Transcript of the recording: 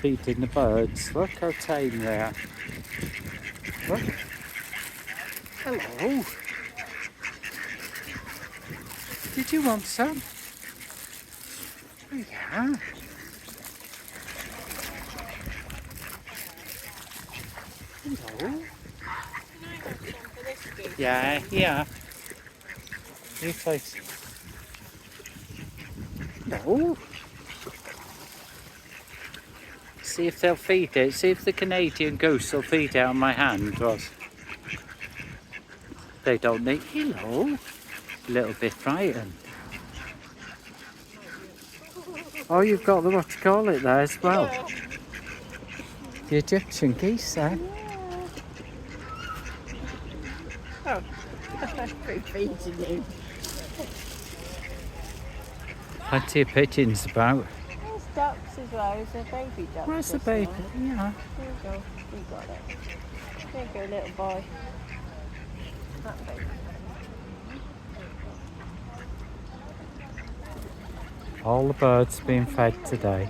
feeding the birds. Look how tame they are. Look. Hello. Did you want some? Yeah. Hello. Yeah, yeah. You take. No. See if they'll feed it. See if the Canadian goose will feed it on my hand, Ross. They don't need. Hello. A little bit frightened. Oh, you've got the what you call it there as well. Yeah. The Egyptian geese there. Oh, pretty feeding you. Plenty of pigeons about. There's ducks as well. Is there baby ducks? Where's the or baby? something? Yeah. There you go. You got it. There you go, little boy. That baby. All the birds being fed today.